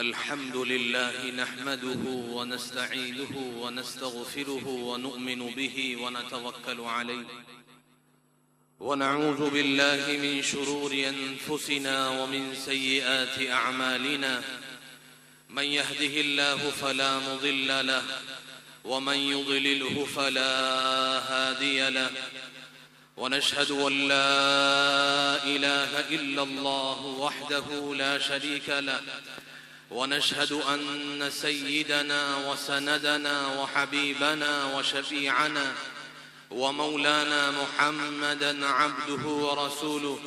الحمد لله نحمده ونستعينه ونستغفره ونؤمن به ونتوكل عليه ونعوذ بالله من شرور أنفسنا ومن سيئات أعمالنا من يهده الله فلا مضل له ومن يضلله فلا هادي له ونشهد أن لا إله إلا الله وحده لا شريك له ونشهد أن سيدنا وسندنا وحبيبنا وشفيعنا ومولانا محمدا عبده ورسوله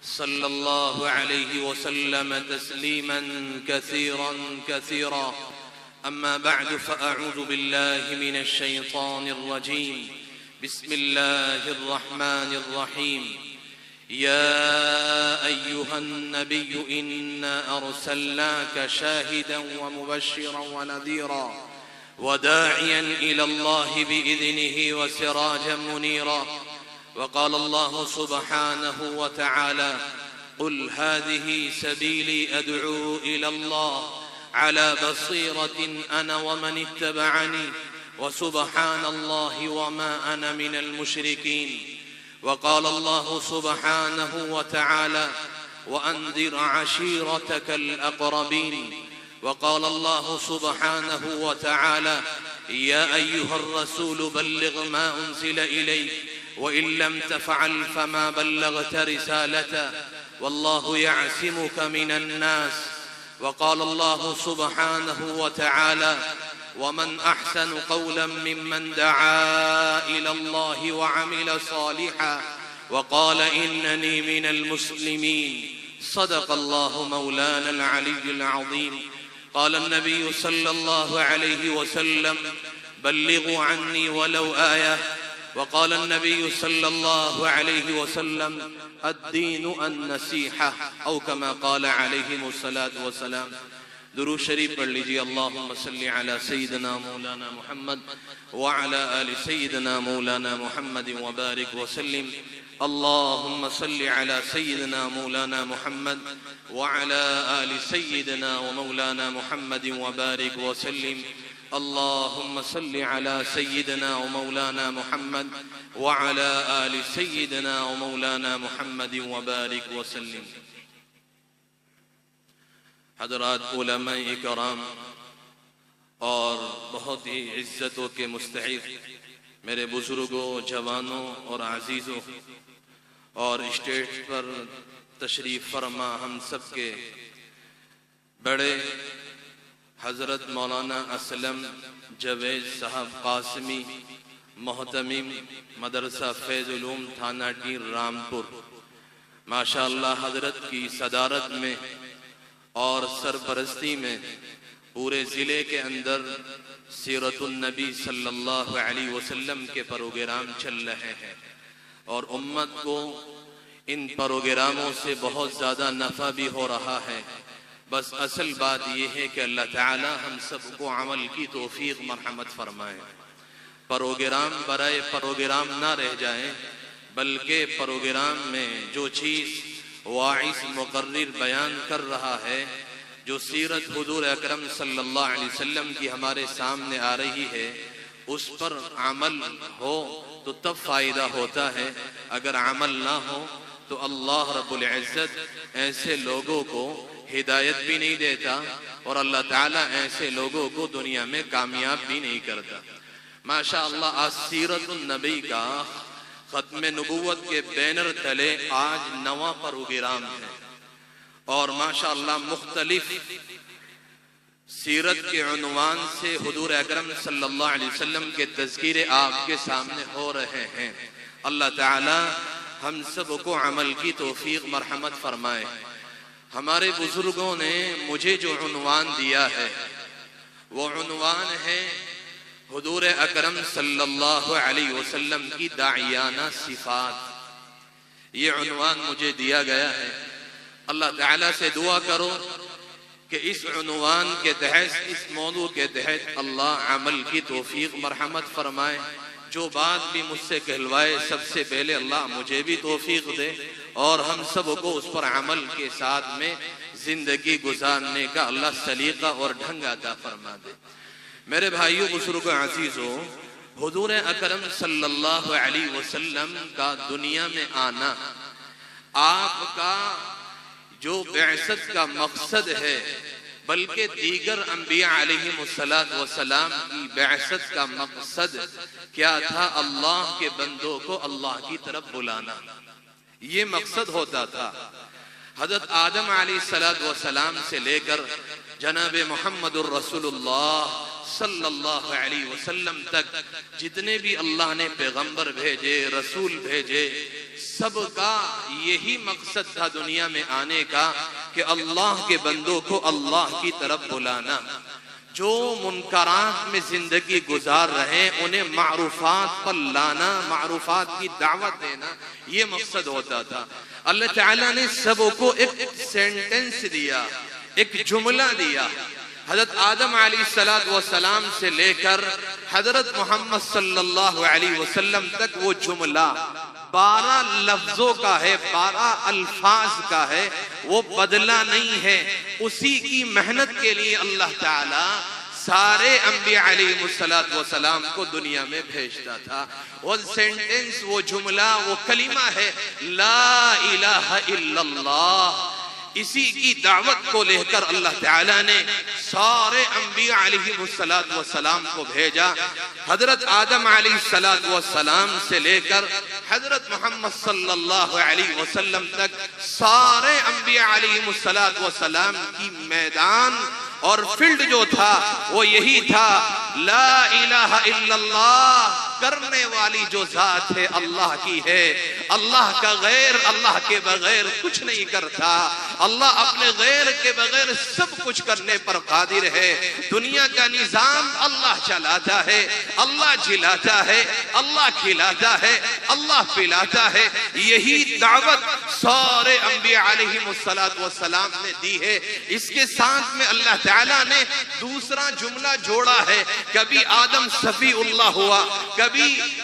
صلى الله عليه وسلم تسليما كثيرا كثيرا. أما بعد فأعوذ بالله من الشيطان الرجيم. بسم الله الرحمن الرحيم. يا أيها النبي إنا أرسلناك شاهدا ومبشرا ونذيرا وداعيا إلى الله بإذنه وسراجا منيرا. وقال الله سبحانه وتعالى: قل هذه سبيلي أدعو إلى الله على بصيرة أنا ومن اتبعني وسبحان الله وما أنا من المشركين. وقال الله سبحانه وتعالى: وأنذر عشيرتك الأقربين. وقال الله سبحانه وتعالى: يا أيها الرسول بلغ ما أنزل إليك وإن لم تفعل فما بلغت رسالته والله يعصمك من الناس. وقال الله سبحانه وتعالى: ومن أحسن قولا ممن دعا إلى الله وعمل صالحا وقال إنني من المسلمين. صدق الله مولانا العلي العظيم. قال النبي صلى الله عليه وسلم: بلغوا عني ولو آية. وقال النبي صلى الله عليه وسلم: الدين النصيحة، أو كما قال عليه الصلاة والسلام. درود شریف پڑھ لیجیے. اللہم صلی علی سیدنا مولانا محمد وعلی آل سیدنا مولانا محمد وبارک وسلم. اللہم صلی علی سیدنا مولانا محمد وعلی آل سیدنا ومولانا محمد وبارک وسلم. اللہم صلی علی سیدنا ومولانا محمد وعلی آل سیدنا ومولانا محمد وبارک وسلم. حضرات علماء اکرام اور بہت ہی عزتوں کے مستحق میرے بزرگوں، جوانوں اور عزیزوں، اور اسٹیج پر تشریف فرما ہم سب کے بڑے حضرت مولانا اسلم جاوید صاحب قاسمی، محتمم مدرسہ فیض علوم، تھانہ ٹیر، رامپور. ماشاءاللہ حضرت کی صدارت میں اور سرپرستی میں پورے ضلع کے اندر سیرت النبی صلی اللہ علیہ وسلم کے پروگرام چل رہے ہیں، اور امت کو ان پروگراموں سے بہت زیادہ نفع بھی ہو رہا ہے. بس اصل بات یہ ہے کہ اللہ تعالی ہم سب کو عمل کی توفیق مرحمت فرمائے. پروگرام برائے پروگرام نہ رہ جائیں، بلکہ پروگرام میں جو چیز واعظ مقرر بیان کر رہا ہے، جو سیرت حضور اکرم صلی اللہ علیہ وسلم کی ہمارے سامنے آ رہی ہے، اس پر عمل ہو تو تب فائدہ ہوتا ہے. اگر عمل نہ ہو تو اللہ رب العزت ایسے لوگوں کو ہدایت بھی نہیں دیتا، اور اللہ تعالیٰ ایسے لوگوں کو دنیا میں کامیاب بھی نہیں کرتا. ماشاءاللہ آج سیرت النبی کا ختم نبوت کے بینر تلے آج نواں پروگرام ہے، اور ماشاءاللہ مختلف سیرت کے عنوان سے حضور اکرم صلی اللہ علیہ وسلم کے تذکرے آپ کے سامنے ہو رہے ہیں. اللہ تعالی ہم سب کو عمل کی توفیق مرحمت فرمائے. ہمارے بزرگوں نے مجھے جو عنوان دیا ہے وہ عنوان ہے حضور اکرم صلی اللہ علیہ وسلم کی داعیانہ صفات. یہ عنوان مجھے دیا گیا ہے. اللہ تعالیٰ سے دعا کرو کہ اس عنوان کے تحت، اس موضوع کے تحت اللہ عمل کی توفیق مرحمت فرمائے. جو بات بھی مجھ سے کہلوائے سب سے پہلے اللہ مجھے بھی توفیق دے اور ہم سب کو اس پر عمل کے ساتھ میں زندگی گزارنے کا اللہ سلیقہ اور ڈھنگ عطا فرما دے۔ میرے بھائیوں، بزرگوں، عزیزوں، حضور اکرم صلی اللہ علیہ وسلم کا دنیا میں آنا آپ کا جو بعثت کا مقصد ہے، بلکہ دیگر انبیاء علیہم السلام کی بعثت کا مقصد کیا تھا؟ اللہ کے بندوں کو اللہ کی طرف بلانا، یہ مقصد ہوتا تھا۔ حضرت آدم علیہ السلام سے لے کر جناب محمد الرسول اللہ صلی اللہ علیہ وسلم تک جتنے بھی اللہ نے پیغمبر بھیجے، رسول بھیجے، سب کا یہی مقصد تھا دنیا میں آنے کا کہ اللہ کے بندوں کو اللہ کی طرف بلانا۔ جو منکرات میں زندگی گزار رہے ہیں انہیں معروفات پر لانا، معروفات کی دعوت دینا، یہ مقصد ہوتا تھا۔ اللہ تعالیٰ نے سب کو ایک سینٹنس دیا، ایک جملہ دیا۔ حضرت آدم علیہ السلام سے لے کر حضرت محمد صلی اللہ علیہ وسلم تک وہ جملہ 12 لفظوں کا ہے، 12 الفاظ کا ہے، وہ بدلا نہیں ہے۔ اسی کی محنت کے لیے اللہ تعالی سارے انبیاء علیہ السلام کو دنیا میں بھیجتا تھا۔ وہ سینٹنس، وہ جملہ، وہ کلمہ ہے لا الہ الا اللہ۔ اسی کی دعوت کو لے کر اللہ تعالیٰ نے سارے انبیاء علیہ السلام کو بھیجا۔ حضرت آدم علیہ السلام سے لے کر حضرت محمد صلی اللہ علیہ وسلم تک سارے انبیاء علیہ السلام کی میدان اور فیلڈ جو تھا وہ یہی تھا، لا الہ الا اللہ، کرنے والی جو ذات ہے اللہ کی ہے۔ اللہ کا غیر اللہ کے بغیر کچھ نہیں کرتا۔ اللہ اپنے غیر کے بغیر سب کچھ کرنے پر قادر ہے۔ دنیا کا نظام اللہ چلاتا ہے، اللہ جلاتا ہے، اللہ کھلاتا ہے، اللہ پلاتا ہے۔ یہی دعوت سارے انبیاء علیہ السلام نے دی ہے۔ اس کے ساتھ میں اللہ تعالیٰ نے دوسرا جملہ جوڑا ہے، کبھی آدم صفی اللہ ہوا، کبھی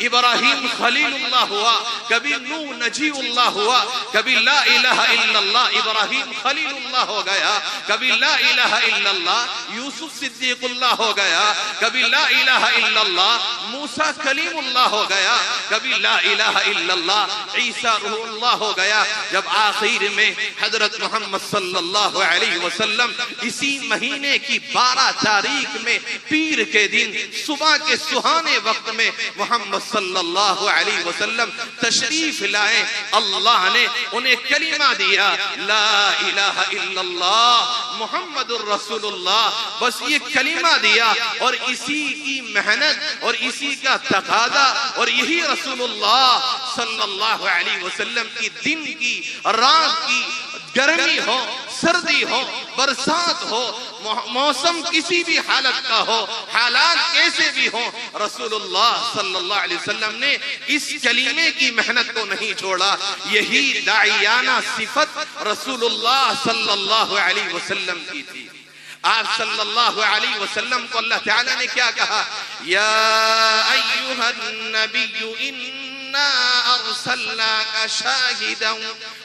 ابراہیم خلیل اللہ ہوا، کبھی نوح نجی اللہ ہوا، کبھی لا الہ الا اللہ ابراہیم خلیل اللہ ہو گیا، کبھی لا الہ الا اللہ یوسف صدیق اللہ ہو گیا، کبھی لا الہ الا اللہ موسیٰ کلیم اللہ ہو گیا، کبھی لا الہ الا اللہ عیسیٰ روح اللہ ہو گیا۔ جب آخر میں حضرت محمد صلی اللہ علیہ وسلم اسی مہینے کی 12 تاریخ میں پیر کے دن صبح کے سہانے وقت میں محمد صلی اللہ علیہ وسلم تشریف لائے، اللہ نے انہیں کلمہ دیا لا الہ الا اللہ محمد الرسول اللہ۔ بس یہ کلمہ دیا اور اسی کی محنت اور اسی کا تقاضا اور یہی رسول اللہ صلی اللہ علیہ وسلم کی دن کی رات کی گرمی ہو، سردی ہو، برسات ہو، موسم کسی بھی حالت کا ہو، حالات کیسے بھی ہوں، رسول اللہ صلی اللہ علیہ وسلم نے اس کلمے کی محنت کو نہیں چھوڑا۔ یہی داعیانہ صفت رسول اللہ صلی اللہ علیہ وسلم کی تھی۔ آپ صلی اللہ علیہ وسلم کو اللہ تعالیٰ نے کیا کہا؟ یا ایھا النبی اِنَّا أَرْسَلْنَاكَ شَاهِدًا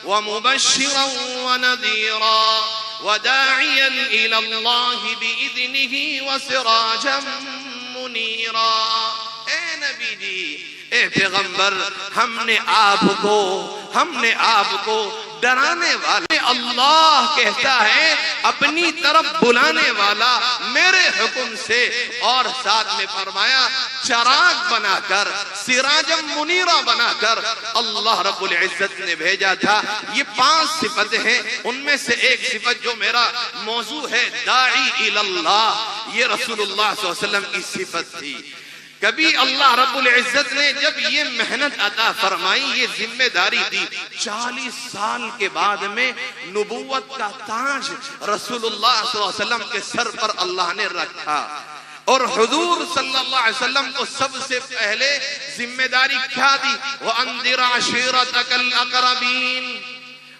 وَمُبَشِّرًا وَنَذِيرًا وَدَاعِيًا إِلَى اللَّهِ بِإِذْنِهِ وَسِرَاجًا مُنِيرًا۔ اے نبی جی، اے پیغمبر، ہم نے آپ کو ڈرانے والے، اللہ کہتا ہے اپنی طرف بلانے والا میرے حکم سے، اور ساتھ میں فرمایا چراغ بنا کر، سراجم منیرہ بنا کر اللہ رب العزت نے بھیجا تھا۔ یہ 5 صفتیں ہیں، ان میں سے ایک صفت جو میرا موضوع ہے داعی اللہ، یہ رسول اللہ صلی اللہ علیہ وسلم کی صفت تھی۔ کبھی اللہ رب العزت نے جب یہ محنت عطا فرمائی، یہ ذمہ داری دی، 40 سال کے بعد میں نبوت کا تاج رسول اللہ صلی اللہ علیہ وسلم کے سر پر اللہ نے رکھا، اور حضور صلی اللہ علیہ وسلم کو سب سے پہلے ذمہ داری کیا دی؟ وَأَنذِرْ عَشِيرَتَكَ الْأَقْرَبِينَ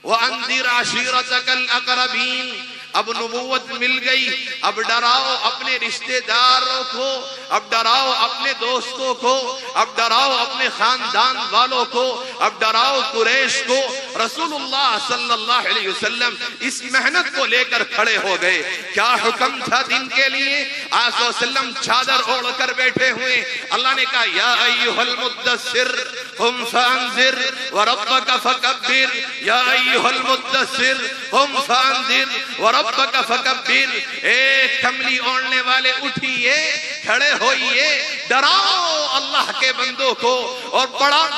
وَأَنذِرْ عَشِيرَتَكَ الْأَقْرَبِينَ۔ اب نبوت مل گئی، اب ڈراؤ اپنے رشتہ داروں کو، اب ڈراؤ اپنے دوستوں کو، اب ڈراؤ اپنے خاندان والوں کو، اب ڈراؤ قریش کو۔ رسول اللہ صلی اللہ علیہ وسلم اس محنت کو لے کر کھڑے ہو گئے۔ کیا حکم تھا دن کے لیے؟ آپ صلی اللہ علیہ وسلم چادر اوڑھ کر بیٹھے ہوئے، اللہ نے کہا یا ایھا المدثر قم فانذر وربک فکبر، یا ایھا المدثر قم فانذر وربک فکبر۔ اے کملی اوڑھنے والے اٹھئے، کھڑے ہوئیے، ڈراؤ اللہ کے بندوں کو اور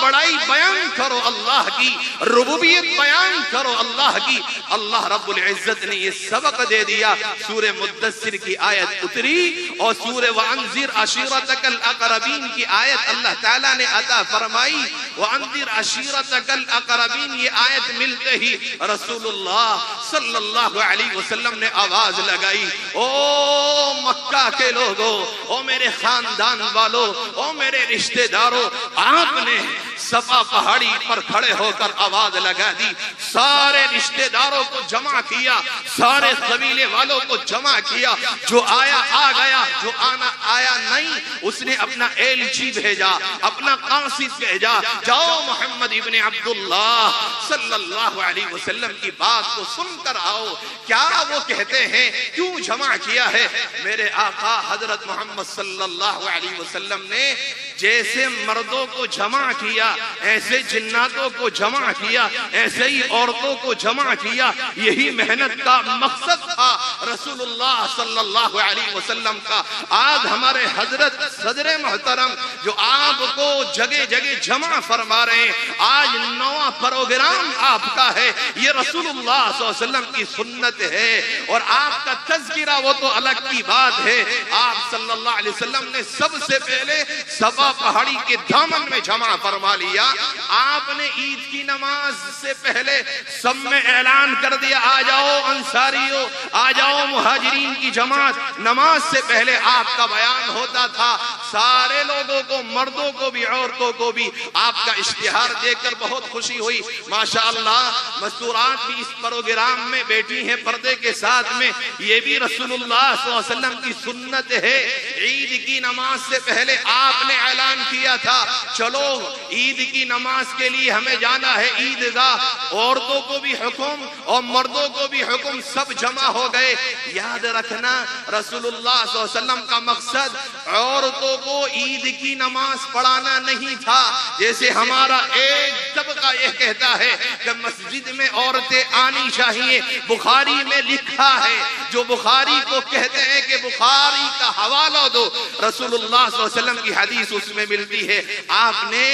بڑائی بیان کرو اللہ کی، ربوبیت بیان کرو اللہ کی۔ اللہ رب العزت نے یہ سبق دے دیا۔ سورہ مدثر کی آیت اتری اور سورہ وانذر عشیرتک الاقربین کی آیت اللہ تعالیٰ نے عطا فرمائی۔ وانذر عشیرتک الاقربین یہ آیت ملتے ہی رسول اللہ صلی اللہ علیہ وسلم نے آواز لگائی، او مکہ کے لوگوں، او میرے خاندان والوں، او میرے رشتہ داروں، آپ نے صفا پہاڑی پر کھڑے ہو کر آواز لگا دی، سارے رشتہ داروں کو جمع کیا، سارے قبیلے والوں کو جمع کیا، جو آیا آ گیا، جو آنا آیا نہیں، اس نے اپنا ایلچی بھیجا، اپنا قاصد بھیجا، جاؤ محمد ابن عبداللہ صلی اللہ علیہ وسلم کی بات کو سن کر آؤ، کیا وہ کہتے ہیں، کیوں جمع کیا ہے؟ میرے آقا حضرت محمد صلی اللہ علیہ وسلم نے جیسے مردوں کو جمع کیا، ایسے جناتوں کو جمع کیا، ایسے ہی عورتوں کو جمع کیا۔ یہی محنت کا مقصد تھا رسول اللہ صلی اللہ علیہ وسلم کا۔ آج ہمارے حضرت صدر محترم جو آپ کو جگہ جگہ جمع فرما رہے ہیں، آج نواں پروگرام آپ کا ہے، یہ رسول اللہ صلی اللہ علیہ وسلم کی سنت ہے، اور آپ کا تذکرہ وہ تو الگ کی بات ہے۔ آپ صلی اللہ علیہ وسلم نے سب سے پہلے صفا پہاڑی کے دامن میں جمع فرما لیا۔ آپ نے عید کی نماز سے پہلے سب میں اعلان کر دیا، آ جاؤ انصاریوں، آ جاؤ مہاجرین کی جماعت۔ نماز سے پہلے آپ کا بیان ہوتا تھا، سارے لوگوں کو، مردوں کو بھی عورتوں کو بھی آپ کا اشتہار دیکھ کر بہت خوشی ہوئی۔ ماشاءاللہ مستورات بھی اس پروگرام میں بیٹھی ہیں پردے کے ساتھ میں، یہ بھی رسول اللہ صلی اللہ علیہ وسلم کی سنت ہے۔ عید کی نماز سے پہلے آپ نے اعلان کیا تھا، چلو عید کی نماز کے لیے ہمیں جانا ہے عیدگاہ، عورتوں کو بھی حکم اور مردوں کو بھی حکم، سب جمع ہو گئے۔ یاد رکھنا رسول اللہ صلی اللہ علیہ وسلم کا مقصد عورتوں کو عید کی نماز پڑھانا نہیں تھا، جیسے ہمارا ایک طبقہ یہ کہتا ہے کہ مسجد میں عورتیں آنی چاہیے۔ بخاری میں لکھا ہے، جو بخاری کو کہتے ہیں کہ بخاری کا حوالہ دو، رسول اللہ صلی اللہ علیہ وسلم کی حدیث اس میں ملتی ہے، آپ نے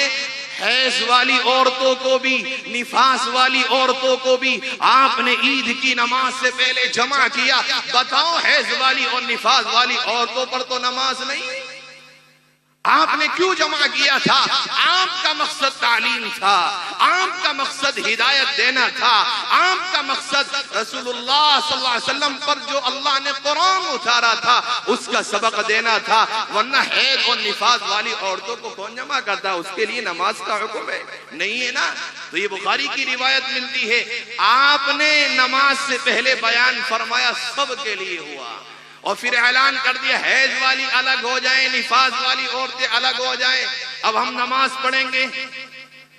حیض والی عورتوں کو بھی، نفاس والی عورتوں کو بھی آپ نے عید کی نماز سے پہلے جمع کیا۔ بتاؤ حیض والی اور نفاس والی عورتوں پر تو نماز نہیں، آپ نے کیوں جمع کیا تھا؟ آپ کا مقصد تعلیم تھا، آپ کا مقصد ہدایت دینا تھا، آپ کا مقصد رسول اللہ صلی اللہ علیہ وسلم پر جو اللہ نے قرآن اتارا تھا اس کا سبق دینا تھا۔ ورنہ حیض اور نفاس والی عورتوں کو کون جمع کرتا؟ اس کے لیے نماز کا حکم ہے نہیں ہے نا؟ تو یہ بخاری کی روایت ملتی ہے، آپ نے نماز سے پہلے بیان فرمایا، سب کے لیے ہوا، اور پھر اعلان کر دیا حیض والی الگ ہو جائیں، نفاس والی عورتیں الگ ہو جائیں، اب ہم نماز پڑھیں گے۔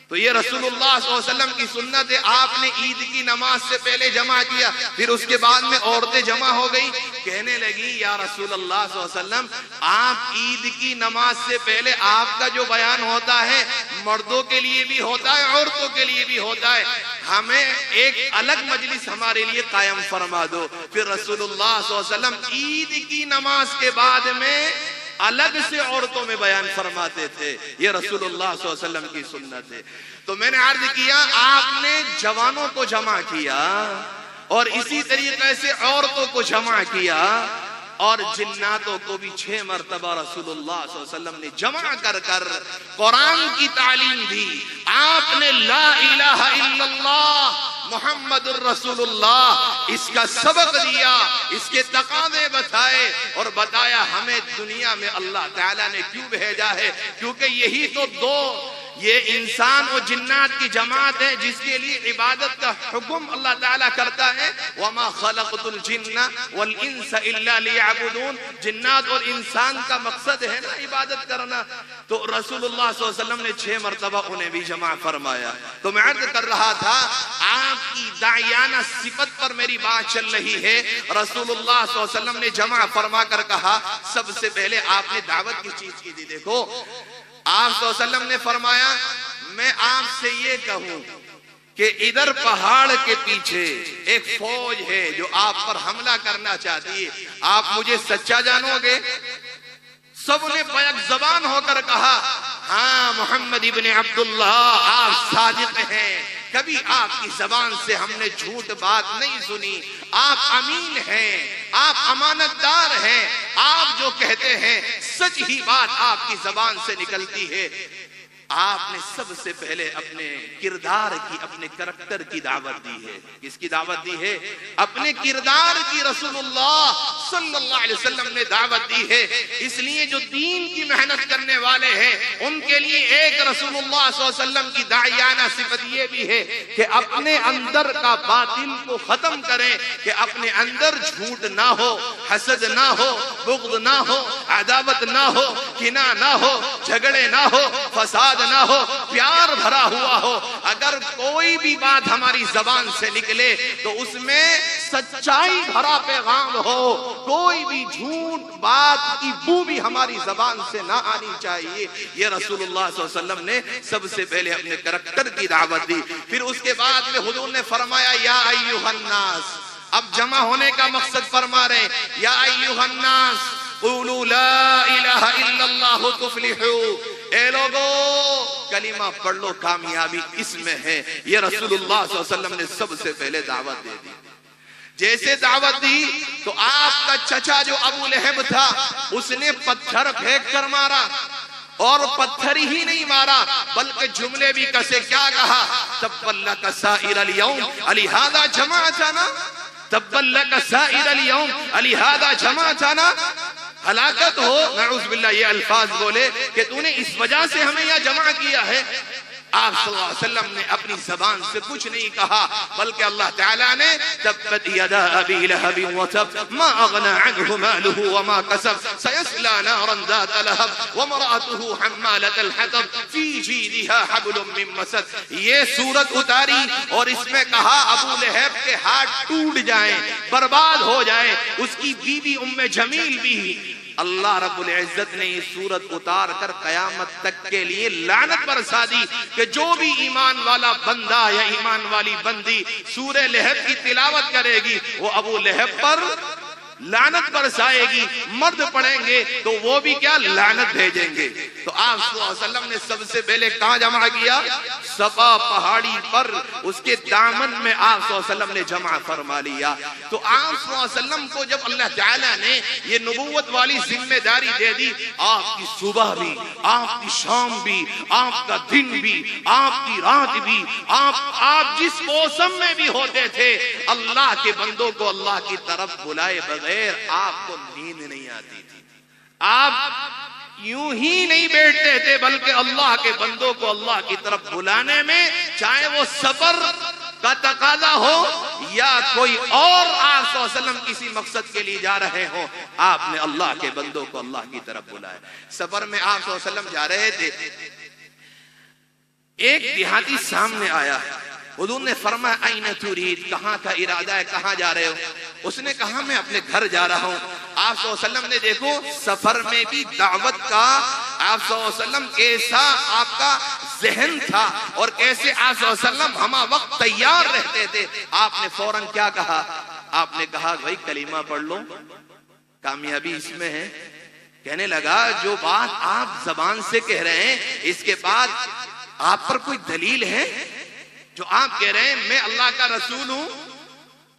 تو یہ رسول اللہ صلی اللہ علیہ وسلم کی سنت ہے، آپ نے عید کی نماز سے پہلے جمع کیا، پھر اس کے بعد میں عورتیں جمع ہو گئی، کہنے لگی یا رسول اللہ صلی اللہ علیہ وسلم، آپ عید کی نماز سے پہلے آپ کا جو بیان ہوتا ہے مردوں کے لیے بھی ہوتا ہے، عورتوں کے لیے بھی ہوتا ہے، ہمیں ایک الگ مجلس ہمارے لیے قائم فرما دو۔ پھر رسول اللہ صلی اللہ علیہ وسلم عید کی نماز کے بعد میں الگ سے عورتوں میں بیان فرماتے تھے، یہ رسول اللہ صلی اللہ علیہ وسلم کی سنت ہے۔ تو میں نے عرض کیا، آپ نے جوانوں کو جمع کیا اور اسی طریقے سے عورتوں کو جمع کیا، اور جناتوں کو بھی 6 مرتبہ رسول اللہ صلی اللہ علیہ وسلم نے جمع کر کر قرآن کی تعلیم دی۔ آپ نے لا الہ الا اللہ محمد الرسول اللہ اس کا سبق دیا، اس کے تقاضے بتائے، اور بتایا ہمیں دنیا میں اللہ تعالیٰ نے کیوں بھیجا ہے، کیونکہ یہی تو دو یہ انسان اور جنات کی جماعت ہے جس کے لیے عبادت کا حکم اللہ تعالیٰ کرتا ہے. وَمَا خَلَقْتُ الْجِنَّ وَالْإِنسَ إِلَّا لِيَعْبُدُونَ. جنات اور انسان کا مقصد ہے نا عبادت کرنا. تو رسول اللہ صلی اللہ علیہ وسلم نے 6 مرتبہ انہیں بھی جمع فرمایا. تو میں عرض کر رہا تھا آپ کی داعیانہ صفت پر میری بات چل رہی ہے. رسول اللہ صلی اللہ علیہ وسلم نے جمع فرما کر کہا سب سے پہلے آپ نے دعوت کی چیز کی تھی. دیکھو آپ صلی اللہ علیہ وسلم نے فرمایا میں آپ سے یہ کہوں کہ ادھر پہاڑ کے پیچھے ایک فوج ہے جو آپ پر حملہ کرنا چاہتی ہے, آپ مجھے سچا جانو گے؟ سب نے بیک زبان ہو کر کہا ہاں محمد ابن عبداللہ آپ صادق ہیں, کبھی آپ کی زبان سے ہم نے جھوٹ بات نہیں سنی, آپ امین ہیں, آپ امانت دار ہیں, آپ جو کہتے ہیں سچ ہی بات آپ کی زبان سے نکلتی ہے. آپ نے سب سے پہلے اپنے کردار کی, اپنے کریکٹر کی دعوت دی ہے. کس کی دعوت دی ہے؟ اپنے کردار کی رسول اللہ صلی اللہ علیہ وسلم نے دعوت دی ہے. اس لیے جو دین کی محنت کرنے والے ہیں ان کے لیے ایک رسول اللہ صلی اللہ علیہ وسلم کی داعیانہ صفت یہ بھی ہے کہ اپنے اندر کا باطل کو ختم کریں, کہ اپنے اندر جھوٹ نہ ہو, حسد نہ ہو, بغض نہ ہو, عداوت نہ ہو, کینہ نہ ہو, جھگڑے نہ ہو, فساد نہ ہو, پیار بھرا ہوا ہو. اگر کوئی بھی بات ہماری زبان سے نکلے تو اس میں سچائی بھرا پیغام ہو, کوئی بھی جھوٹ بات کی بو بھی ہماری زبان سے نہ آنی چاہیے. یہ رسول اللہ صلی اللہ علیہ وسلم نے سب سے پہلے اپنے کریکٹر کی دعوت دی. پھر اس کے بعد میں حضور نے فرمایا یا ایھا الناس, اب جمع ہونے کا مقصد فرما رہے ہیں یا ایھا الناس قولوا لا الہ الا اللہ تفلحوا. اے لوگو کلمہ پڑھ لو, کامیابی اس میں ہے. یہ رسول اللہ صلی اللہ علیہ وسلم نے سب سے پہلے دعوت دے دی. جیسے دعوت دی تو آپ کا چچا جو ابو لہب تھا اس نے پتھر پھینک کر مارا, اور پتھر ہی نہیں مارا بلکہ جملے بھی کسے, کیا کہا تبا لک سائر اليوم لہذا جمعتنا, تبا لک سائر اليوم لہذا جمعتنا. ہلاکت ہو, نعوذ باللہ, یہ الفاظ بولے کہ تو نے اس وجہ سے ہمیں یہاں جمع کیا ہے. آپ صلی اللہ علیہ وسلم نے اپنی زبان سے کچھ نہیں کہا بلکہ اللہ تعالیٰ نے تبت یدا ابی لہب وتب ما اغنى عنه ماله وما كسب سيصلى نارا ذات لهب وامرأته حمالة الحطب في جيدها حبل من مسد. یہ سورت اتاری اور اس میں کہا ابو لہب کے ہاتھ ٹوٹ جائیں, برباد ہو جائیں, اس کی بیوی ام جمیل بھی. اللہ رب العزت نے یہ سورت اتار کر قیامت تک کے لیے لعنت برسا دی کہ جو بھی ایمان والا بندہ یا ایمان والی بندی سورہ لہب کی تلاوت کرے گی وہ ابو لہب پر لعنت برسائے گی. مرد پڑھیں گے تو وہ بھی کیا لعنت بھیجیں گے. تو آپ صلی اللہ علیہ وسلم نے سب سے پہلے کہاں جمع کیا؟ صفا پہاڑی پر, اس کے دامن میں آپ صلی اللہ علیہ وسلم نے جمع فرما لیا. تو آپ صلی اللہ علیہ وسلم کو جب اللہ تعالیٰ نے یہ نبوت والی ذمہ داری دے دی, آپ کی صبح بھی, آپ کی شام بھی, آپ کا دن بھی, آپ کی رات بھی, آپ جس موسم میں بھی ہوتے تھے اللہ کے بندوں کو اللہ کی طرف بلائے بغیر آپ کو نیند نہیں آتی تھی. آپ یوں ہی نہیں بیٹھتے تھے بلکہ اللہ کے بندوں کو اللہ کی طرف بلانے میں, چاہے وہ سفر کا تقاضا ہو یا کوئی اور, آپ صلی اللہ علیہ وسلم کسی مقصد کے لیے جا رہے ہوں, آپ نے اللہ کے بندوں کو اللہ کی طرف بلایا. سفر میں آپ صلی اللہ علیہ وسلم جا رہے تھے, ایک دیہاتی سامنے آیا. حضور نے فرمایا این ترید, کہاں کا ارادہ ہے, کہاں جا رہے ہو؟ اس نے کہا میں اپنے گھر جا رہا ہوں. آپ صلی اللہ علیہ وسلم نے دیکھو سفر میں بھی دعوت کا, آپ صلی اللہ علیہ وسلم کیسا آپ کا ذہن تھا اور کیسے آپ صلی اللہ علیہ وسلم ہما وقت تیار رہتے تھے. آپ نے فوراً کیا کہا؟ آپ نے کہا بھائی کلمہ پڑھ لو, کامیابی اس میں ہے. کہنے لگا جو بات آپ زبان سے کہہ رہے ہیں اس کے بعد آپ پر کوئی دلیل ہے؟ جو آپ کہہ رہے ہیں میں اللہ کا رسول ہوں,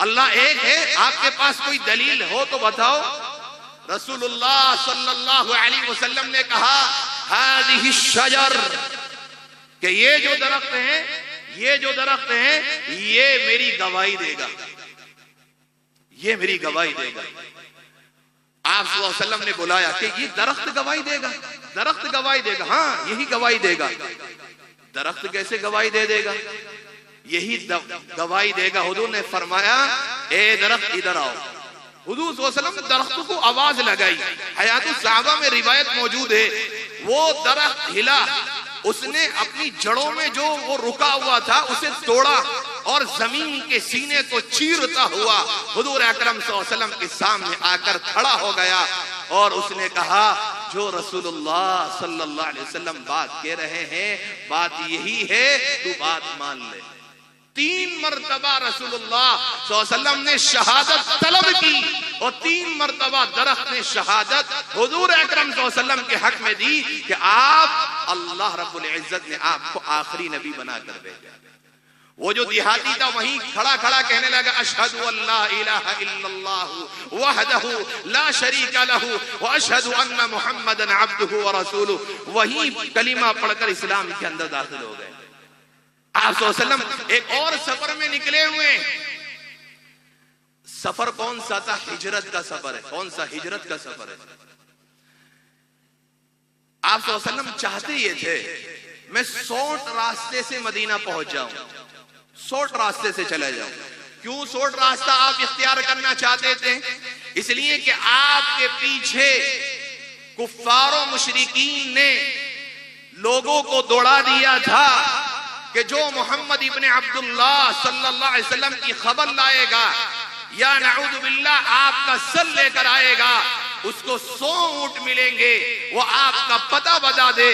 اللہ ایک ہے, آپ کے پاس کوئی دلیل ہو تو بتاؤ. رسول اللہ صلی اللہ علیہ وسلم نے کہا هذه الشجر, کہ یہ جو درخت ہیں, یہ جو درخت ہیں یہ میری گواہی دے گا, یہ میری گواہی دے گا. آپ صلی اللہ علیہ وسلم نے بلایا کہ یہ درخت گواہی دے گا, درخت گواہی دے گا, ہاں یہی گواہی دے گا. درخت کیسے گواہی دے دے گا؟ یہی گواہی دے گا. حضور نے فرمایا اے درخت ادھر آؤ. حضور صلی اللہ علیہ وسلم درخت کو آواز لگائی. حیات الصحابہ میں روایت موجود ہے وہ درخت ہلا, اس نے اپنی جڑوں میں جو وہ رکا ہوا تھا اسے توڑا اور زمین کے سینے کو چیرتا ہوا حضور اکرم صلی اللہ علیہ وسلم کے سامنے آ کر کھڑا ہو گیا اور اس نے کہا جو رسول اللہ صلی اللہ علیہ وسلم بات کہہ رہے ہیں بات یہی ہے, تو بات مان لے. 3 مرتبہ رسول اللہ صلی اللہ علیہ وسلم نے شہادت طلب کی اور 3 مرتبہ درخت نے شہادت حضور اکرم صلی اللہ علیہ وسلم کے حق میں دی کہ آپ اللہ رب العزت نے آپ کو آخری نبی بنا کر بھیجا. وہ جو دیہاتی تھا وہیں کھڑا کھڑا کہنے لگا اشہد ان لا الہ الا اللہ وحدہ لا شریک لہ واشہد ان محمدا عبدہ ورسولہ. وہیں کلمہ پڑھ کر اسلام کے اندر داخل ہو گئے. آپ صلی اللہ علیہ وسلم ایک اور سفر میں نکلے ہوئے. سفر کون سا تھا؟ ہجرت کا سفر ہے. کون سا؟ ہجرت کا سفر ہے. آپ صلی اللہ علیہ وسلم چاہتے یہ تھے میں سوٹ راستے سے مدینہ پہنچ جاؤں, سوٹ راستے سے چلے جاؤں. کیوں سوٹ راستہ آپ اختیار کرنا چاہتے تھے؟ اس لیے کہ آپ کے پیچھے کفار و مشرکین نے لوگوں کو دوڑا دیا تھا کہ جو محمد ابن عبداللہ صلی اللہ علیہ وسلم کی خبر لائے گا یا نعوذ باللہ آپ کا سر لے کر آئے گا اس کو 100 اونٹ ملیں گے, وہ آپ کا پتہ بتا دے.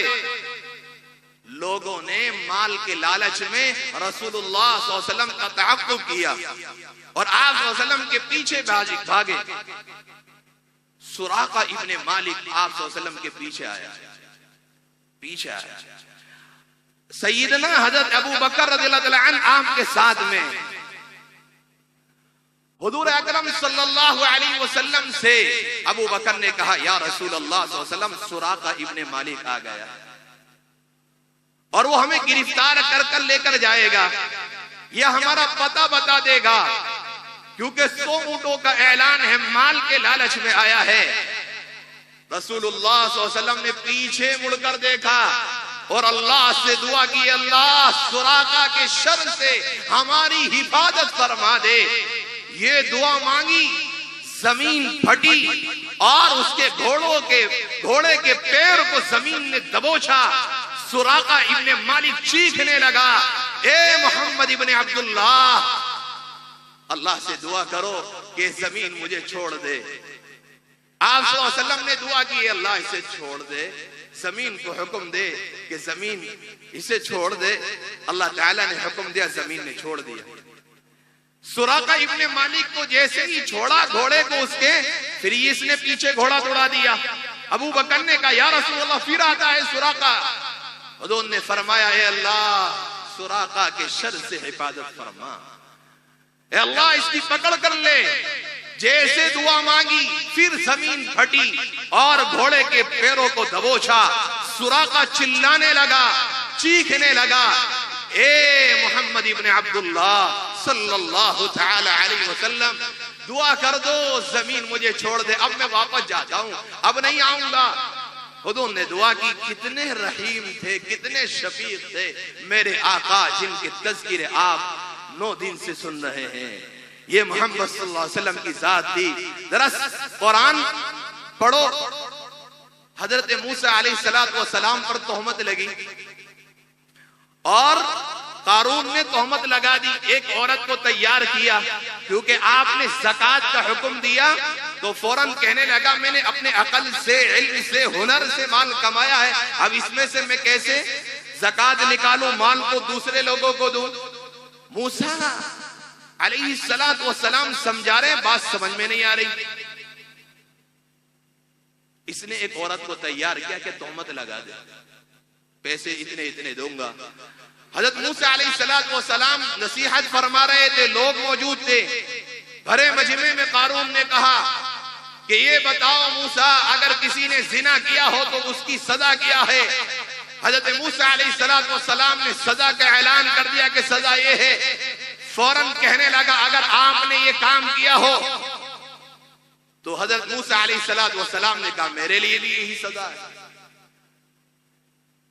لوگوں نے مال کے لالچ میں رسول اللہ صلی اللہ علیہ وسلم کا تعقب کیا اور آپ صلی اللہ علیہ وسلم کے پیچھے بھاگے. سراقہ ابن مالک آپ صلی اللہ علیہ وسلم کے پیچھے آیا. سیدنا حضرت ابو بکر رضی اللہ عنہ آپ کے ساتھ میں. حضور اکرم صلی اللہ علیہ وسلم سے ابو بکر نے کہا یا رسول اللہ صلی اللہ علیہ وسلم سراقہ ابن مالک آ گیا اور وہ ہمیں گرفتار کر کر لے کر جائے گا, یہ ہمارا پتہ بتا دے گا کیونکہ 100 اونٹوں کا اعلان ہے, مال کے لالچ میں آیا ہے. رسول اللہ صلی اللہ علیہ وسلم نے پیچھے مڑ کر دیکھا اور اللہ سے دعا کی اللہ سراقہ کے شر سے ہماری حفاظت فرما دے. یہ دعا مانگی, زمین پھٹی اور اس کے گھوڑے کے پیر کو زمین نے دبوچا. سراقہ ابن مالک چیخنے لگا اے محمد ابن عبداللہ اللہ سے دعا کرو کہ زمین مجھے چھوڑ دے. آپ صلی اللہ علیہ وسلم نے دعا کی اللہ اسے چھوڑ دے, زمین کو حکم دے کہ زمین اسے چھوڑ دے. اللہ تعالیٰ نے حکم دیا, زمین نے چھوڑ دیا. سراقہ ابن مالک کو جیسے ہی چھوڑا گھوڑے کو اس کے, پھر اس نے پیچھے گھوڑا دوڑا دیا. ابو بکر نے کہا یا رسول اللہ پھر آتا ہے سراقہ. حضور نے فرمایا اے اللہ سراقہ کے شر سے حفاظت فرما, اے اللہ اس کی پکڑ کر لے. جیسے دعا مانگی پھر زمین پھٹی اور گھوڑے کے پیروں کو دبوچا. سراقہ چلانے لگا, چیخنے لگا اے محمد ابن عبداللہ صلی اللہ تعالی علیہ وسلم دعا کر دو زمین مجھے چھوڑ دے, اب میں واپس جاتا ہوں, اب نہیں آؤں گا. حضور نے دعا کی. کتنے رحیم تھے, کتنے شفیق تھے میرے آقا جن کے تذکرے آپ 9 دن سے سن رہے ہیں. یہ محمد صلی اللہ علیہ وسلم کی ذات تھی. ذرا قرآن پڑھو. حضرت موسیٰ علیہ السلام پر تہمت لگی اور قارون نے تہمت لگا دی. ایک عورت کو تیار کیا کیونکہ آپ نے زکوٰۃ کا حکم دیا تو فوراً کہنے لگا میں نے اپنے عقل سے, علم سے, ہنر سے مال کمایا ہے, اب اس میں سے میں کیسے زکوٰۃ نکالوں, مال کو دوسرے لوگوں کو دوں. موسیٰ علیہ السلام سمجھا رہے, بات سمجھ میں نہیں آ رہی. اس نے ایک عورت کو تیار کیا کہ تہمت لگا دے, پیسے اتنے دوں گا. حضرت موسیٰ علیہ السلام نصیحت فرما رہے تھے, لوگ موجود تھے. بھرے مجمع میں قارون نے کہا کہ یہ بتاؤ موسیٰ اگر کسی نے زنا کیا ہو تو اس کی سزا کیا ہے. حضرت موسیٰ علیہ السلام نے سزا کا اعلان کر دیا کہ سزا یہ ہے. فوراً کہنے لگا اگر آپ نے یہ کام کیا ہو تو حضرت موسیٰ علیہ السلام نے کہا میرے لیے بھی یہی سزا ہے.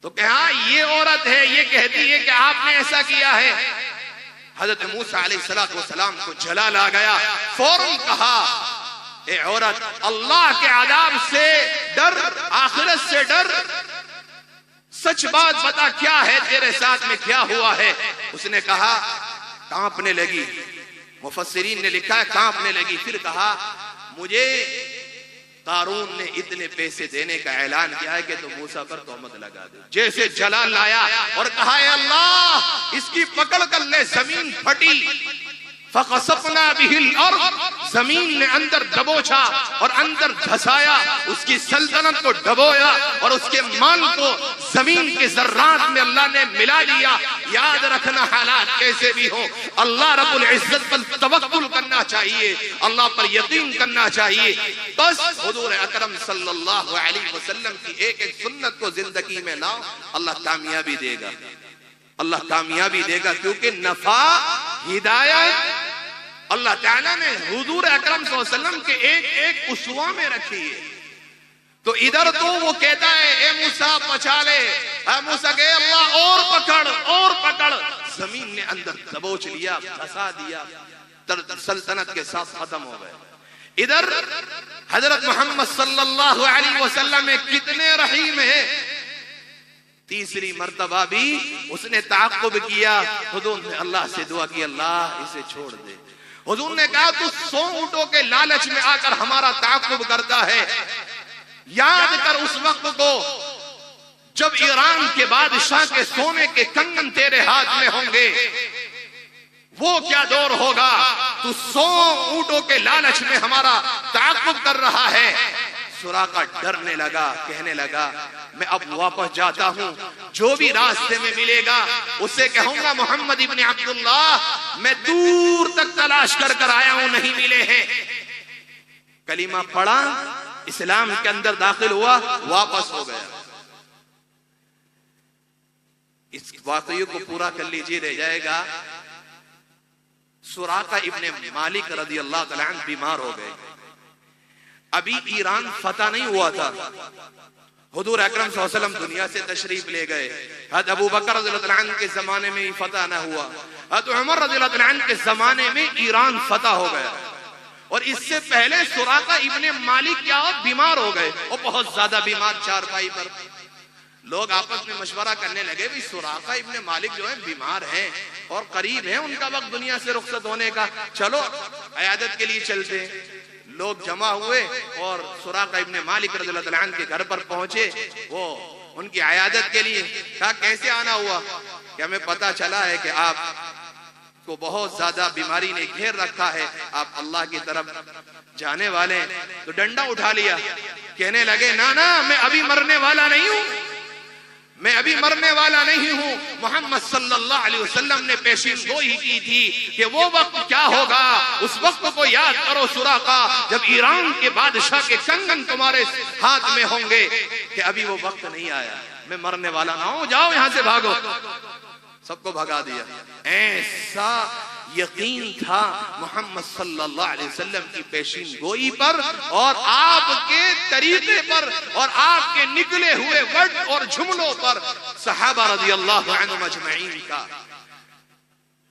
تو کہا یہ عورت ہے، یہ کہتی ہے کہ آپ نے ایسا کیا ہے۔ حضرت موسیٰ علیہ السلام کو جلال آ گیا، فوراً کہا اے عورت اللہ کے عذاب سے ڈر، آخرت سے ڈر، سچ بات بتا کیا ہے تیرے ساتھ میں کیا ہوا ہے۔ اس نے کہا، کانپنے لگی، مفسرین نے لکھا ہے کانپنے لگی، پھر کہا مجھے قارون نے اتنے پیسے دینے کا اعلان کیا ہے کہ تو موسیٰ پر تہمت لگا دے۔ جیسے جلال لایا اور کہا اے اللہ اس کی پکڑ کر لے، زمین پھٹی، فَخَسَفْنَا بِهِ الْأَرْضِ، زمین نے اندر دبوچا اور اندر دھسایا، اس کی سلطنت کو ڈبویا اور اس کے مال کو زمین کے ذرات میں اللہ نے ملا دیا۔ یاد رکھنا حالات کیسے بھی ہو، اللہ رب العزت پر توکل کرنا چاہیے، اللہ پر یقین کرنا چاہیے۔ بس حضور اکرم صلی اللہ علیہ وسلم کی ایک ایک سنت کو زندگی میں لاؤ، اللہ کامیابی دے گا، اللہ کامیابی دے گا، کیونکہ نفع، ہدایت اللہ تعالیٰ نے حضور اکرم صلی اللہ علیہ وسلم کے ایک ایک اسوا میں رکھی ہے۔ تو ادھر تو وہ کہتا ہے اے موسیٰ بچا لے، اے موسیٰ کہ اللہ اور پکڑ اور پکڑ، زمین نے اندر دبوچ لیا، دھسا دیا، سلطنت کے ساتھ ختم ہو گئے۔ ادھر حضرت محمد صلی اللہ علیہ وسلم میں کتنے رحیم ہیں، تیسری مرتبہ بھی اس نے تعاقب کیا، حضور نے اللہ سے دعا کی اللہ اسے چھوڑ دے۔ حضور نے کہا تو 100 اونٹوں کے لالچ میں آ کر ہمارا تعاقب کرتا ہے، یاد کر اس وقت کو جب ایران کے بادشاہ کے سونے کے کنگن تیرے ہاتھ میں ہوں گے، وہ کیا دور ہوگا، تو 100 اونٹوں کے لالچ میں ہمارا تعاقب کر رہا ہے۔ سراقہ ڈرنے لگا، کہنے لگا میں اب واپس جاتا ہوں، جو بھی راستے میں ملے گا اسے کہوں گا محمد ابن عبداللہ میں دور تک تلاش کر کر آیا ہوں، نہیں ملے ہیں۔ کلمہ پڑھا، اسلام کے اندر داخل ہوا، واپس ہو گیا۔ اس واقعے کو پورا کر لیجئے، رہ جائے گا سراقہ ابن مالک رضی اللہ تعالیٰ عنہ بیمار ہو گئے، ابھی ایران فتح نہیں ہوا تھا، حضور اکرم صلی اللہ علیہ وسلم دنیا سے تشریف لے گئے، حضرت ابو بکر رضی اللہ عنہ کے زمانے میں ہی فتح نہ ہوا، حضرت عمر رضی اللہ عنہ کے زمانے میں ایران فتح ہو گیا، اور اس سے پہلے سراقہ ابن مالک کیا بیمار ہو گئے، اور بہت زیادہ بیمار، چارپائی پر۔ لوگ آپس میں مشورہ کرنے لگے بھی سراقہ ابن مالک جو ہے بیمار ہیں اور قریب ہیں ان کا وقت دنیا سے رخصت ہونے کا، چلو عیادت کے لیے چلتے ہیں۔ لوگ جمع ہوئے اور سراقہ ابن مالک رضی اللہ عنہ کے گھر پر پہنچے، وہ ان کی عیادت کے لیے۔ کہا کیسے آنا ہوا؟ کہ ہمیں پتا چلا ہے کہ آپ کو بہت زیادہ بیماری نے گھیر رکھا ہے، آپ اللہ کی طرف جانے والے ہیں۔ تو ڈنڈا اٹھا لیا، کہنے لگے نا میں ابھی مرنے والا نہیں ہوں، میں ابھی مرنے والا نہیں ہوں۔ محمد صلی اللہ علیہ وسلم نے پیشین گوئی کی تھی کہ وہ وقت کیا ہوگا، اس وقت کو یاد کرو سراقہ جب ایران کے بادشاہ کے کنگن تمہارے ہاتھ میں ہوں گے، کہ ابھی وہ وقت نہیں آیا، میں مرنے والا نہ ہوں، جاؤ یہاں سے بھاگو۔ سب کو بھگا دیا۔ ایسا یقین تھا محمد صلی اللہ علیہ وسلم کی پیشین گوئی پر اور آپ کے طریقے پر اور آپ کے نکلے ہوئے ورڈ اور جملوں پر صحابہ رضی اللہ عنہم اجمعین کا۔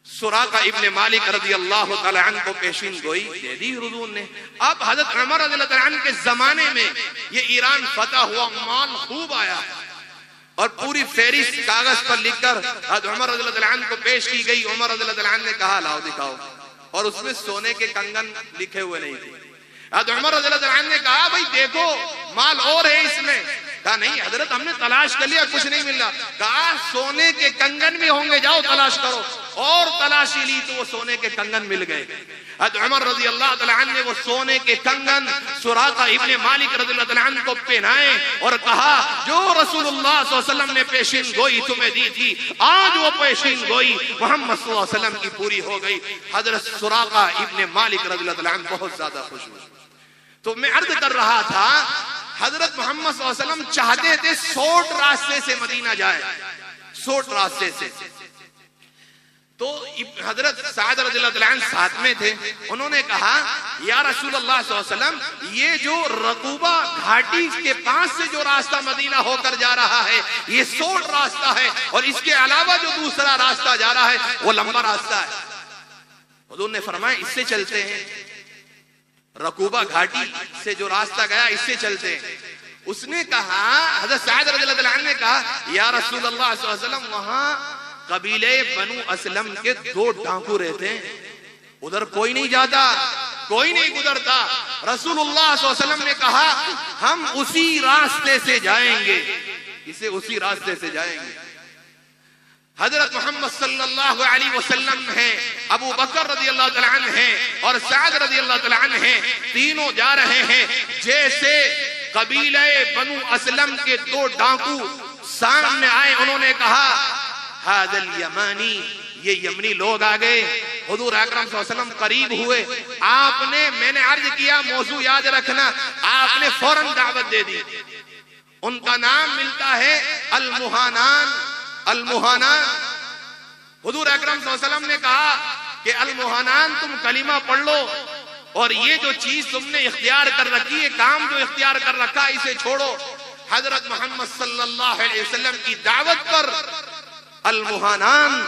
سراقہ ابن مالک رضی اللہ تعالی عنہ کو پیشین گوئی دے دی حضور نے۔ اب حضرت عمر رضی اللہ عنہ کے زمانے میں یہ ایران فتح ہوا، مال خوب آیا اور پوری فہرست کاغذ پر لکھ کر حضرت عمر رضی اللہ عنہ کو پیش کی گئی۔ عمر رضی اللہ عنہ نے کہا لاؤ دکھاؤ، اور اس میں سونے کے کنگن لکھے ہوئے نہیں تھے۔ حضرت عمر رضی اللہ عنہ نے کہا بھائی دیکھو مال اور ہے اس میں۔ کہا نہیں حضرت ہم نے تلاش کر لیا کچھ نہیں مل رہا۔ کہا سونے کے کنگن بھی ہوں گے، جاؤ تلاش کرو، اور تلاشی لی تو وہ سونے کے کنگن مل گئے۔ حضرت عمر رضی اللہ تعالی عنہ نے وہ سونے کے کنگن سراقہ ابن مالک رضی اللہ تعالی عنہ کو پہنائے اور کہا جو رسول اللہ صلی اللہ علیہ وسلم نے پیشین گوئی تمہیں دی تھی، آج وہ پیشین گوئی محمد صلی اللہ علیہ وسلم کی پوری ہو گئی۔ حضرت سراقہ ابن مالک رضی اللہ تعالی عنہ بہت زیادہ خوش ہوئے۔ تو میں عرض کر رہا تھا حضرت محمد صلی اللہ علیہ وسلم چاہتے تھے 60 راستے سے مدینہ جائے، 60 راستے سے، تو حضرت سعد رضی اللہ عنہ ساتھ میں تھے، انہوں نے کہا یا رسول اللہ صلی اللہ علیہ وسلم یہ جو رقوبہ گھاٹی کے پاس سے جو راستہ مدینہ ہو کر جا رہا ہے یہ سوڑ راستہ ہے، اور اس کے علاوہ جو دوسرا راستہ جا رہا ہے وہ لمبا راستہ ہے۔ حضور نے فرمایا اس سے چلتے ہیں، رقوبہ گھاٹی سے جو راستہ گیا اس سے چلتے ہیں۔ اس نے کہا، حضرت سعد رضی اللہ عنہ نے کہا یا رسول اللہ صلی اللہ علیہ وسلم وہاں قبیلے بنو اسلم کے 2 ڈاکو رہتے ہیں، ادھر کوئی نہیں جاتا، کوئی نہیں گزرتا۔ رسول اللہ صلی اللہ علیہ وسلم نے کہا ہم اسی راستے سے جائیں گے، اسے اسی راستے سے جائیں گے۔ حضرت محمد صلی اللہ علیہ وسلم ہیں، ابو بکر رضی اللہ تعالیٰ عنہ ہیں اور سعد رضی اللہ تعالیٰ عنہ ہیں، تینوں جا رہے ہیں۔ جیسے قبیلہ بنو اسلم کے 2 ڈاکو سامنے آئے، انہوں نے کہا ھذا الیمانی، یہ یمنی لوگ آ گئے۔ حضور اکرم صلی اللہ علیہ وسلم قریب ہوئے، آپ نے، میں نے عرض کیا موضوع یاد رکھنا، آپ نے فوراً دعوت دے دی۔ ان کا نام ملتا ہے المہانان۔ المہانان، حضور اکرم صلی اللہ علیہ وسلم نے کہا کہ المہانان تم کلمہ پڑھ لو، اور یہ جو چیز تم نے اختیار کر رکھی ہے، کام جو اختیار کر رکھا اسے چھوڑو۔ حضرت محمد صلی اللہ علیہ وسلم کی دعوت پر المہانان،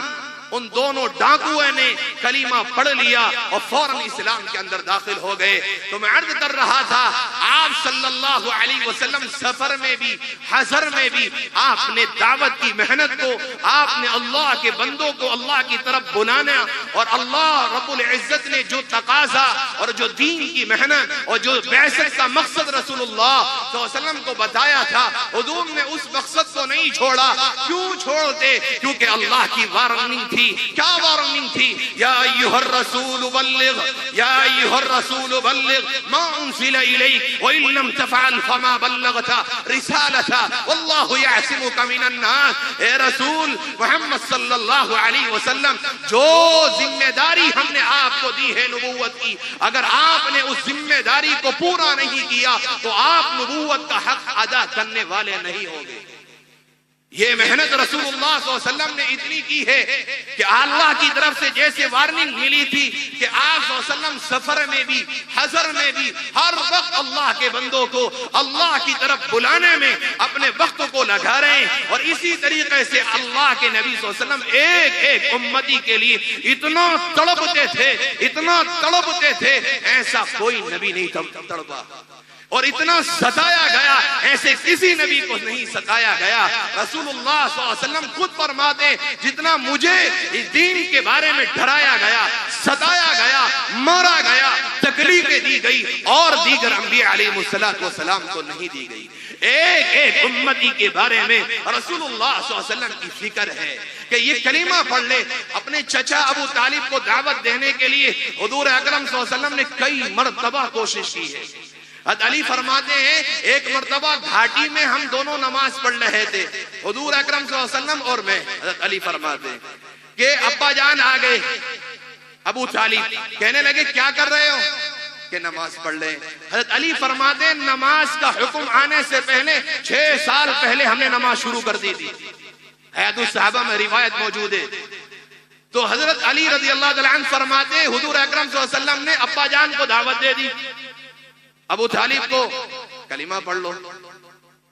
ان دونوں ڈاکوؤں نے کلمہ پڑھ لیا اور فوراً اسلام کے اندر داخل ہو گئے۔ تو میں عرض کر رہا تھا آپ صلی اللہ علیہ وسلم سفر میں بھی حضر میں بھی آپ نے دعوت کی محنت کو، آپ نے اللہ کے بندوں کو اللہ کی طرف بلانا، اور اللہ رب العزت نے جو تقاضا اور جو دین کی محنت اور جو بعثت کا مقصد رسول اللہ صلی اللہ علیہ وسلم کو بتایا تھا، حضور نے اس مقصد کو نہیں چھوڑا۔ کیوں چھوڑتے؟ کیونکہ اللہ کی وارننگ تھی۔ کیا وارننگ تھی؟ یا ایھا الرسول بلغ، یا ایھا الرسول بلغ ما انزل الیک وان لم تفعل فما بلغت رسالتہ واللہ یعصمک من الناس۔ اے رسول محمد صلی اللہ علیہ وسلم، جو ذمہ داری ہم نے آپ کو دی ہے نبوت کی، اگر آپ نے اس ذمہ داری کو پورا نہیں کیا تو آپ نبوت کا حق ادا کرنے والے نہیں ہوں گے۔ یہ محنت رسول اللہ صلی اللہ علیہ وسلم نے اتنی کی ہے کہ اللہ کی طرف سے جیسے وارننگ ملی تھی کہ آپ صلی اللہ علیہ وسلم سفر میں بھی حضر میں بھی ہر وقت اللہ کے بندوں کو اللہ کی طرف بلانے میں اپنے وقت کو لگا رہے ہیں، اور اسی طریقے سے اللہ کے نبی صلی اللہ علیہ وسلم ایک ایک امتی کے لیے اتنا تڑپتے تھے، اتنا تڑپتے تھے، ایسا کوئی نبی نہیں تڑپا، اور اتنا ستایا گیا ایسے کسی نبی کو نہیں ستایا گیا۔ رسول اللہ صلی اللہ علیہ وسلم خود فرماتے جتنا مجھے اس دین کے بارے میں ڈرایا گیا، ستایا گیا، مارا گیا، تکلیفیں دی گئی، اور دیگر انبیاء علیہ السلام کو نہیں دی گئی۔ ایک ایک امتی کے بارے میں رسول اللہ صلی اللہ علیہ وسلم کی فکر ہے کہ یہ کلمہ پڑھ لے۔ اپنے چچا ابو طالب کو دعوت دینے کے لیے حضور اکرم صلی اللہ علیہ وسلم نے کئی مرتبہ کوشش کی ہے۔ حضرت علی فرماتے ہیں ایک مرتبہ گھاٹی میں ہم دونوں نماز پڑھ رہے تھے، حضور اکرم صلی اللہ علیہ وسلم اور میں۔ حضرت علی فرماتے ہیں کہ ابا جان آ گئے، ابو طالب کہنے لگے کیا کر رہے ہو؟ کہ نماز پڑھ لیں۔ حضرت علی فرماتے ہیں نماز کا حکم آنے سے پہلے 6 سال پہلے ہم نے نماز شروع کر دی تھی۔ حیات الصحابہ میں روایت موجود ہے۔ تو حضرت علی رضی اللہ تعالیٰ عنہ فرماتے ہیں حضور اکرم صلی اللہ علیہ وسلم نے ابا جان کو دعوت دے دی، ابو طالب کو کلمہ پڑھ لو۔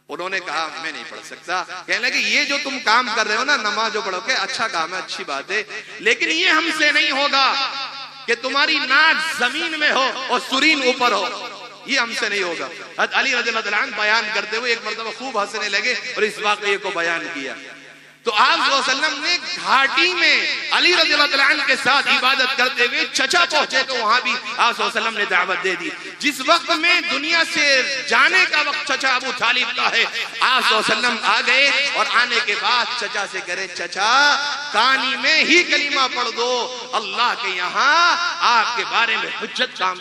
انہوں نے کہا میں نہیں پڑھ سکتا۔ کہنے لگے یہ جو تم کام کر رہے ہو نا، نماز جو پڑھو کے اچھا کام ہے، اچھی بات ہے، لیکن یہ ہم سے نہیں ہوگا کہ تمہاری ناک زمین میں ہو اور سرین اوپر ہو، یہ ہم سے نہیں ہوگا۔ حضرت علی رضی اللہ تعالیٰ عنہ بیان کرتے ہوئے ایک مرتبہ خوب ہنسنے لگے اور اس واقعے کو بیان کیا۔ تو آپ صلی اللہ علیہ وسلم نے گھاٹی میں علی رضی اللہ تعالیٰ عنہ کے ساتھ عبادت کرتے ہوئے چچا پہنچے تو وہاں بھی آپ صلی اللہ علیہ وسلم نے دعوت دے دی۔ جس وقت میں دنیا سے جانے کا وقت چچا ابو طالب کا ہے، آپ صلی اللہ علیہ وسلم آ گئے اور آنے کے بعد چچا سے کہے چچا کانی میں ہی کلمہ پڑھ دو، اللہ کے یہاں آپ کے بارے میں حجت کام